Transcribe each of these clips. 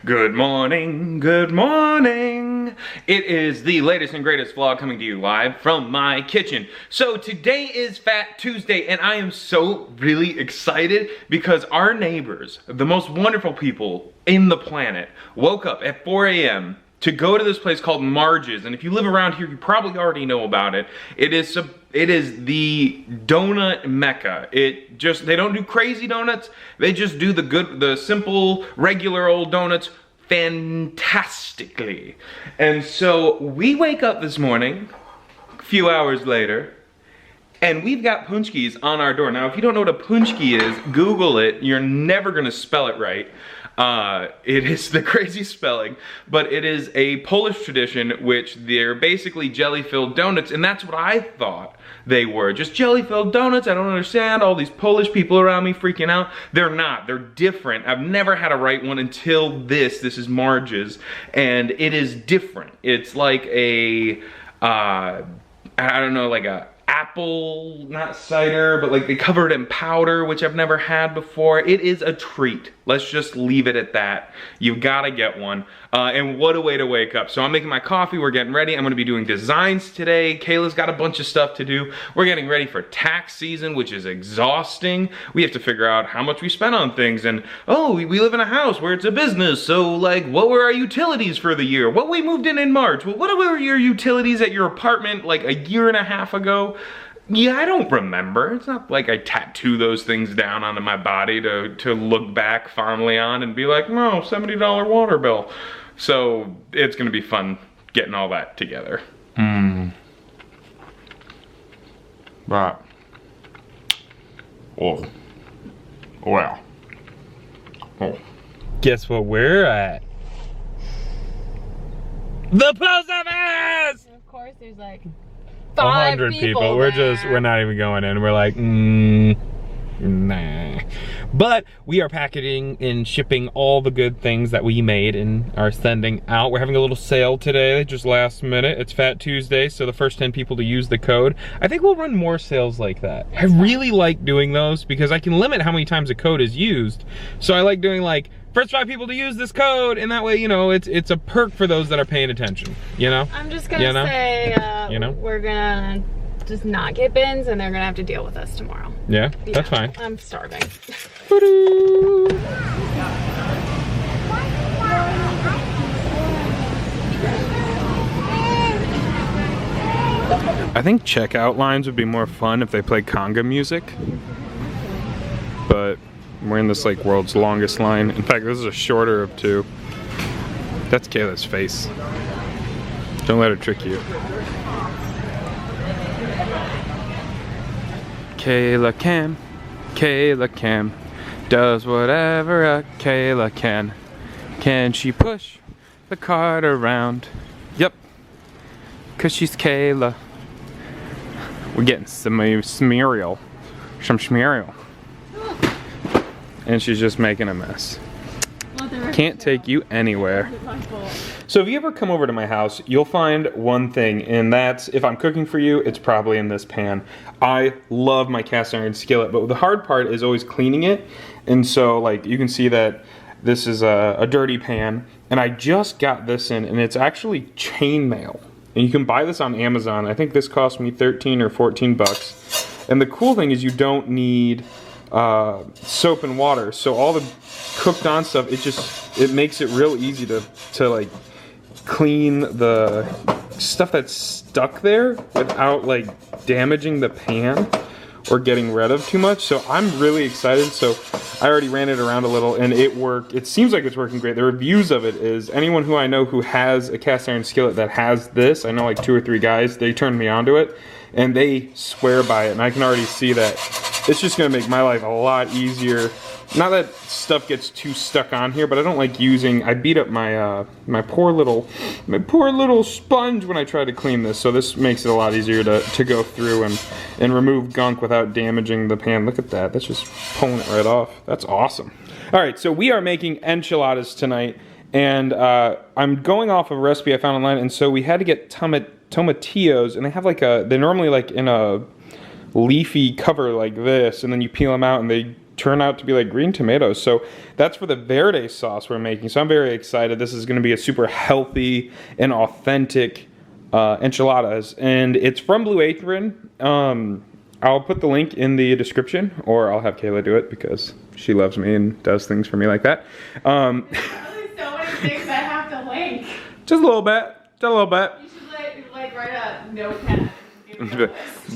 Good morning, good morning. It is the latest and greatest vlog coming to you live from my kitchen. So today is Fat Tuesday and I am so really excited because our neighbors, the most wonderful people in the planet, woke up at 4 a.m. to go to this place called Marge's. And if you live around here, you probably already know about it. It is the donut mecca. They don't do crazy donuts. They just do the simple, regular old donuts fantastically. And so we wake up this morning, a few hours later, and we've got punchkis on our door. Now, if you don't know what a punchki is, Google it. You're never gonna spell it right. It is the crazy spelling, but it is a Polish tradition, which they're basically jelly-filled donuts, and that's what I thought they were. Just jelly-filled donuts. I don't understand. All these Polish people around me freaking out. They're not. They're different. I've never had a right one until this. This is Marge's, and it is different. It's like a, I don't know, like a apple, not cider, but like they cover it in powder, which I've never had before. It is a treat. Let's just leave it at that. You've got to get one. And what a way to wake up. So I'm making my coffee. We're getting ready. I'm going to be doing designs today. Kayla's got a bunch of stuff to do. We're getting ready for tax season, which is exhausting. We have to figure out how much we spend on things. And oh, we live in a house where it's a business. So like, what were our utilities for the year? Well, we moved in March. Well, what were your utilities at your apartment like a year and a half ago? Yeah, I don't remember. It's not like I tattoo those things down onto my body to look back fondly on and be like, no, $70 water bill. So it's gonna be fun getting all that together. Right. Oh. Well. Oh. Guess what we're at? The post office! And of course, there's like 100 people. We're not even going in. We're like, nah. But we are packaging and shipping all the good things that we made and are sending out. We're having a little sale today, just last minute. It's Fat Tuesday, so the first 10 people to use the code. I think we'll run more sales like that. I really like doing those because I can limit how many times a code is used. So I like doing like, first 5 people to use this code, and that way, you know, it's a perk for those that are paying attention, you know? I'm just gonna say, we're gonna just not get bins, and they're gonna have to deal with us tomorrow. Yeah, that's fine. I'm starving. I think checkout lines would be more fun if they played conga music. But we're in this like world's longest line. In fact, this is a shorter of 2. That's Kayla's face. Don't let her trick you. Kayla can, does whatever a Kayla can. Can she push the cart around? Yep, 'cause she's Kayla. We're getting some schmearial. And she's just making a mess. Can't take you anywhere. So if you ever come over to my house, you'll find one thing, and that's, if I'm cooking for you, it's probably in this pan. I love my cast iron skillet, but the hard part is always cleaning it. And so like you can see that this is a dirty pan, and I just got this in, and it's actually chainmail. And you can buy this on Amazon. I think this cost me 13 or 14 bucks. And the cool thing is you don't need soap and water, so all the cooked on stuff, it makes it real easy to like clean the stuff that's stuck there without like damaging the pan or getting rid of too much. So I'm really excited. So I already ran it around a little and it worked. It seems like it's working great. The reviews of it is, anyone who I know who has a cast iron skillet that has this, I know like 2 or 3 guys, they turned me onto it and they swear by it, and I can already see that it's just gonna make my life a lot easier. Not that stuff gets too stuck on here, but I don't like using, I beat up my my poor little sponge when I try to clean this, so this makes it a lot easier to go through and remove gunk without damaging the pan. Look at that, that's just pulling it right off. That's awesome. All right, so we are making enchiladas tonight, and I'm going off of a recipe I found online, and so we had to get tomatillos, and they have like they're normally like in a leafy cover like this, and then you peel them out and they turn out to be like green tomatoes. So that's for the verde sauce we're making. So I'm very excited. This is going to be a super healthy and authentic enchiladas, and it's from Blue Apron. I'll put the link in the description, or I'll have Kayla do it because she loves me and does things for me like that. There's really so many things I have to link. Just a little bit. Just a little bit. You should like write a notepad.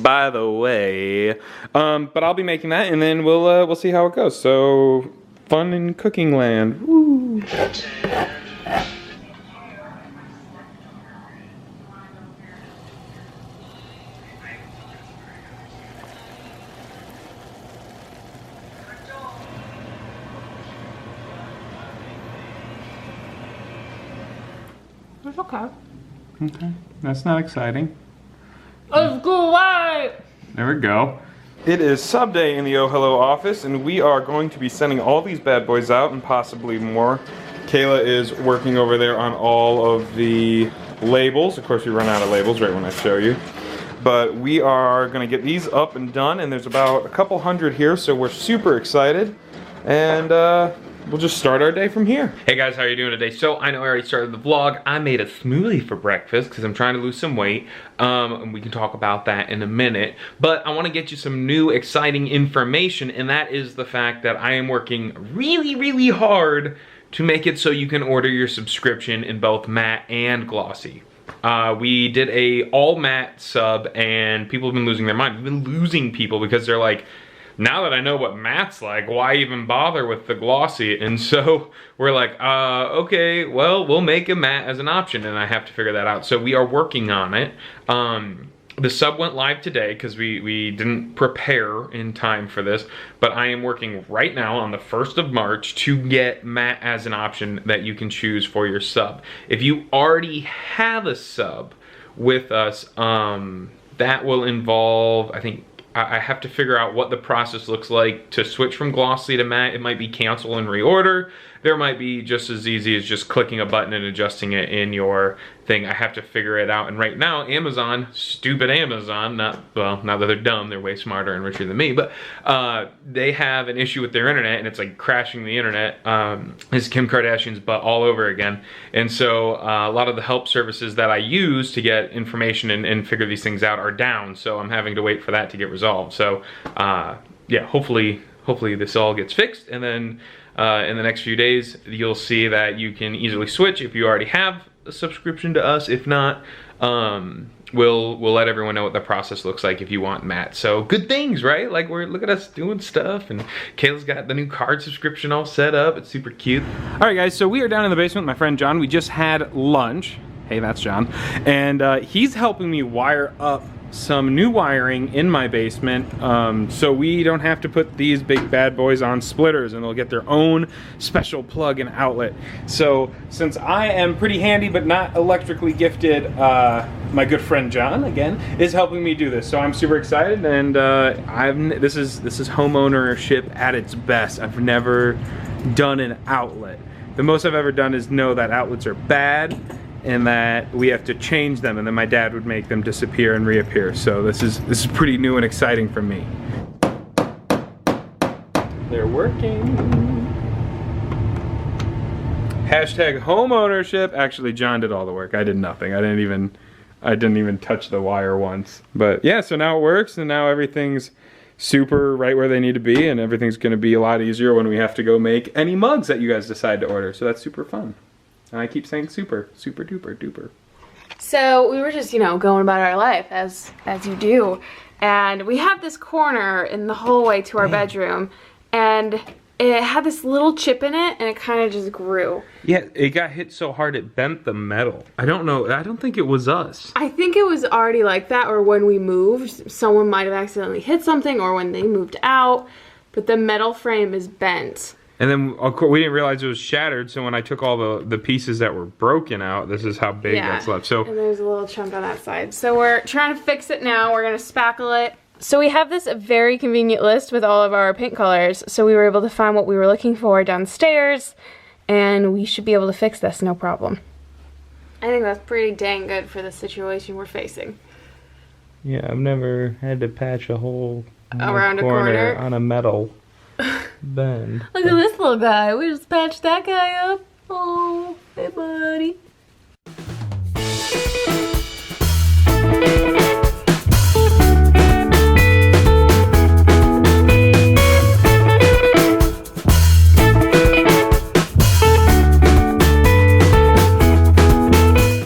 By the way, but I'll be making that, and then we'll see how it goes. So fun in cooking land. Woo. It's okay. Okay, that's not exciting. Let's go away! There we go. It is sub day in the Oh Hello office, and we are going to be sending all these bad boys out and possibly more. Kayla is working over there on all of the labels. Of course, we run out of labels right when I show you. But we are going to get these up and done, and there's about a couple hundred here, so we're super excited. And we'll just start our day from here. Hey guys, how are you doing today? So I know I already started the vlog. I made a smoothie for breakfast because I'm trying to lose some weight. And we can talk about that in a minute. But I want to get you some new exciting information, and that is the fact that I am working really, really hard to make it so you can order your subscription in both matte and glossy. We did a all matte sub, and people have been losing their mind. We've been losing people because they're like, now that I know what matte's like, why even bother with the glossy? And so we're like, okay, well, we'll make a matte as an option, and I have to figure that out. So we are working on it. The sub went live today because we didn't prepare in time for this, but I am working right now on the 1st of March to get matte as an option that you can choose for your sub. If you already have a sub with us, that will involve, I think, I have to figure out what the process looks like to switch from glossy to matte. It might be cancel and reorder. There might be just as easy as just clicking a button and adjusting it in your thing. I have to figure it out. And right now, Amazon, stupid Amazon, not that they're dumb, they're way smarter and richer than me, but they have an issue with their internet, and it's like crashing the internet. It's Kim Kardashian's butt all over again. And so a lot of the help services that I use to get information and figure these things out are down. So I'm having to wait for that to get resolved. So yeah, hopefully this all gets fixed, and then in the next few days you'll see that you can easily switch if you already have a subscription to us. If not, we'll let everyone know what the process looks like if you want matte. So good things, right? Like, look at us doing stuff, and Kayla's got the new card subscription all set up. It's super cute. All right, guys, so we are down in the basement with my friend John. We just had lunch. Hey, that's John. And he's helping me wire up some new wiring in my basement, so we don't have to put these big bad boys on splitters, and they'll get their own special plug and outlet. So since I am pretty handy but not electrically gifted, my good friend John, again, is helping me do this. So I'm super excited, and this is homeownership at its best. I've never done an outlet. The most I've ever done is know that outlets are bad and that we have to change them, and then my dad would make them disappear and reappear. So this is pretty new and exciting for me. They're working. Hashtag homeownership. Actually, John did all the work. I did nothing. I didn't even touch the wire once. But yeah, so now it works, and now everything's super right where they need to be, and everything's gonna be a lot easier when we have to go make any mugs that you guys decide to order. So that's super fun. And I keep saying super duper duper. So we were just, going about our life as you do. And we have this corner in the hallway to our bedroom, and it had this little chip in it, and it kind of just grew. Yeah, it got hit so hard it bent the metal. I don't know. I don't think it was us. I think it was already like that, or when we moved, someone might have accidentally hit something, or when they moved out, but the metal frame is bent. And then, of course, we didn't realize it was shattered, so when I took all the pieces that were broken out, this is how big that's left. So, and there's a little chunk on that side. So we're trying to fix it now. We're going to spackle it. So we have this very convenient list with all of our paint colors, so we were able to find what we were looking for downstairs, and we should be able to fix this, no problem. I think that's pretty dang good for the situation we're facing. Yeah, I've never had to patch a hole around a corner on a metal. bend. Look at this little guy. We just patched that guy up. Oh.